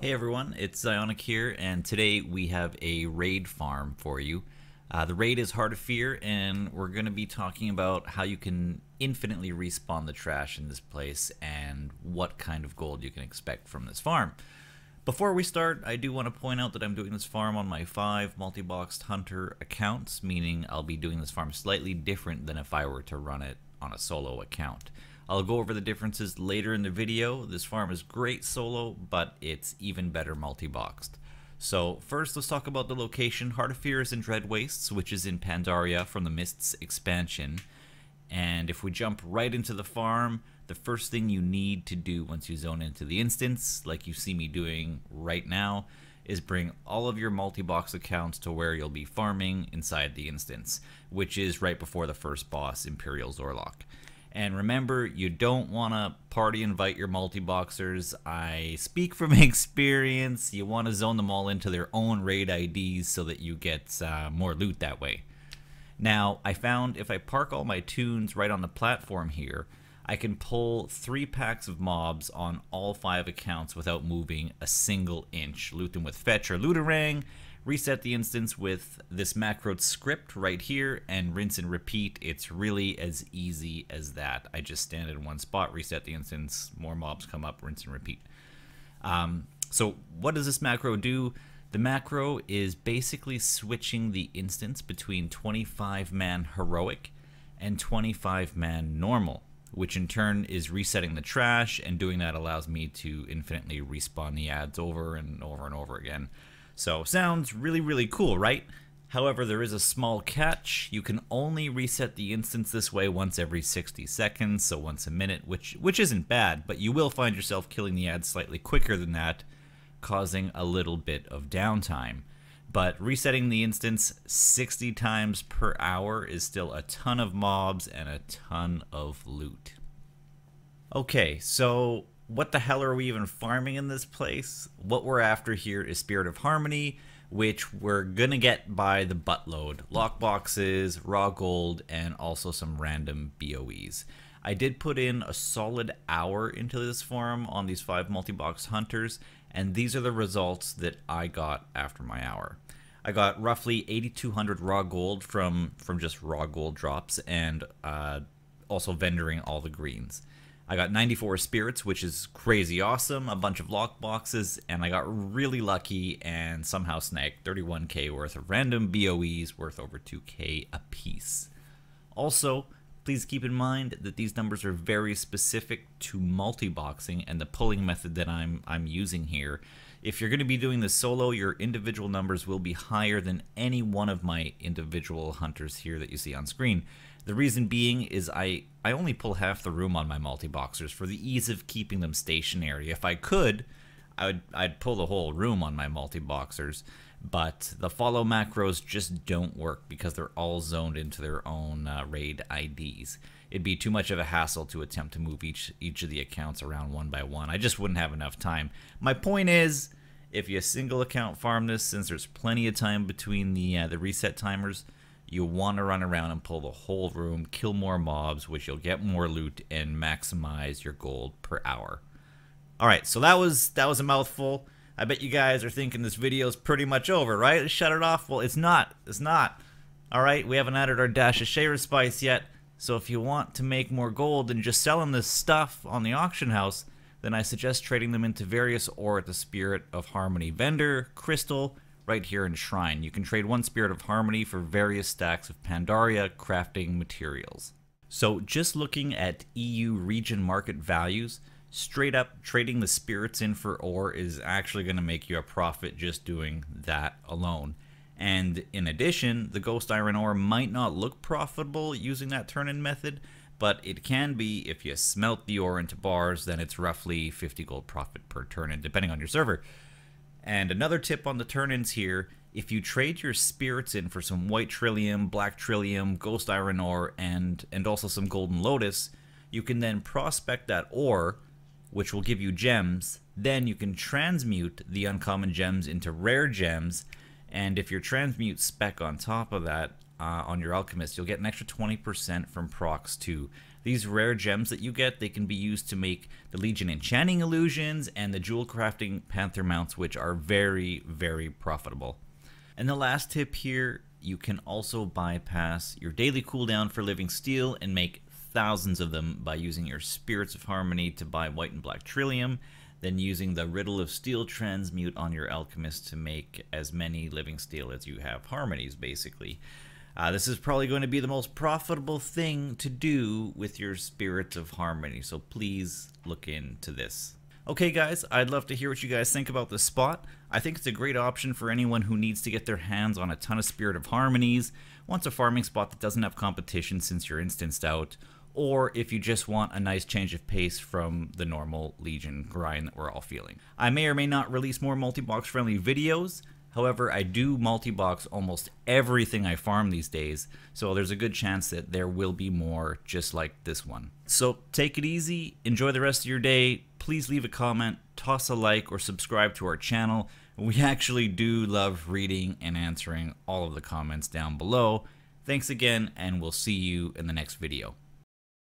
Hey everyone, it's Zionic here, and today we have a raid farm for you. The raid is Heart of Fear, and we're going to be talking about how you can infinitely respawn the trash in this place and what kind of gold you can expect from this farm. Before we start, I do want to point out that I'm doing this farm on my 5 multi-boxed hunter accounts, meaning I'll be doing this farm slightly different than if I were to run it on a solo account. I'll go over the differences later in the video. This farm is great solo, but it's even better multi-boxed. So first, let's talk about the location. Heart of Fear is in Dread Wastes, which is in Pandaria from the Mists expansion. And if we jump right into the farm, the first thing you need to do once you zone into the instance, like you see me doing right now, is bring all of your multi-box accounts to where you'll be farming inside the instance, which is right before the first boss, Imperial Zorlok. And remember, you don't want to party invite your multi-boxers. I speak from experience. You want to zone them all into their own raid IDs so that you get more loot that way. Now, I found if I park all my tunes right on the platform here, I can pull 3 packs of mobs on all 5 accounts without moving a single inch. Loot them with Fetch or Looterang, reset the instance with this macro script right here, and rinse and repeat. It's really as easy as that. I just stand in one spot, reset the instance, more mobs come up, rinse and repeat. So what does this macro do? The macro is basically switching the instance between 25-man heroic and 25-man normal, which in turn is resetting the trash, and doing that allows me to infinitely respawn the ads over and over and over again. So, sounds really cool, right? However, there is a small catch. You can only reset the instance this way once every 60 seconds, so once a minute, which isn't bad, but you will find yourself killing the ads slightly quicker than that, causing a little bit of downtime. But resetting the instance 60 times per hour is still a ton of mobs and a ton of loot. Okay, so what the hell are we even farming in this place? What we're after here is Spirit of Harmony, which we're gonna get by the buttload. Lockboxes, raw gold, and also some random BOEs. I did put in a solid hour into this farm on these 5 multi-box hunters, and these are the results that I got after my hour. I got roughly 8,200 raw gold from just raw gold drops, and also vendoring all the greens. I got 94 spirits, which is crazy awesome, a bunch of lockboxes, and I got really lucky and somehow snagged 31k worth of random BOEs worth over 2k a piece. Also, please keep in mind that these numbers are very specific to multi-boxing and the pulling method that I'm using here. If you're going to be doing this solo, your individual numbers will be higher than any one of my individual hunters here that you see on screen. The reason being is I only pull half the room on my multi-boxers for the ease of keeping them stationary. If I could, I'd pull the whole room on my multi-boxers, but the follow macros just don't work because they're all zoned into their own raid IDs. It'd be too much of a hassle to attempt to move each of the accounts around one by one. I just wouldn't have enough time. My point is, if you single account farm this, since there's plenty of time between the reset timers, you want to run around and pull the whole room, kill more mobs, which you'll get more loot and maximize your gold per hour. Alright, so that was a mouthful. I bet you guys are thinking this video is pretty much over, right? Shut it off. Well, it's not. It's not. Alright, we haven't added our dash of Sharer Spice yet, so if you want to make more gold than just selling this stuff on the auction house, then I suggest trading them into various ore at the Spirit of Harmony vendor, Crystal, right here in Shrine. You can trade 1 Spirit of Harmony for various stacks of Pandaria crafting materials. So just looking at EU region market values, straight up trading the spirits in for ore is actually going to make you a profit just doing that alone. And in addition, the Ghost Iron ore might not look profitable using that turn-in method, but it can be if you smelt the ore into bars. Then it's roughly 50 gold profit per turn-in, depending on your server. And another tip on the turn-ins here, if you trade your spirits in for some white trillium, black trillium, ghost iron ore, and also some golden lotus, you can then prospect that ore, which will give you gems. Then you can transmute the uncommon gems into rare gems, and if your transmute spec on top of that on your Alchemist, you'll get an extra 20% from procs too. These rare gems that you get, they can be used to make the Legion enchanting illusions and the jewel crafting panther mounts, which are very, very profitable. And the last tip here, you can also bypass your daily cooldown for living steel and make thousands of them by using your Spirits of Harmony to buy white and black Trillium, then using the Riddle of Steel transmute on your Alchemist to make as many living steel as you have harmonies, basically. This is probably going to be the most profitable thing to do with your Spirits of Harmony, so please look into this. Okay guys, I'd love to hear what you guys think about this spot. I think it's a great option for anyone who needs to get their hands on a ton of Spirit of Harmonies, wants a farming spot that doesn't have competition since you're instanced out, or if you just want a nice change of pace from the normal Legion grind that we're all feeling. I may or may not release more multi-box friendly videos. However, I do multi-box almost everything I farm these days, so there's a good chance that there will be more just like this one. So take it easy, enjoy the rest of your day, please leave a comment, toss a like, or subscribe to our channel. We actually do love reading and answering all of the comments down below. Thanks again, and we'll see you in the next video.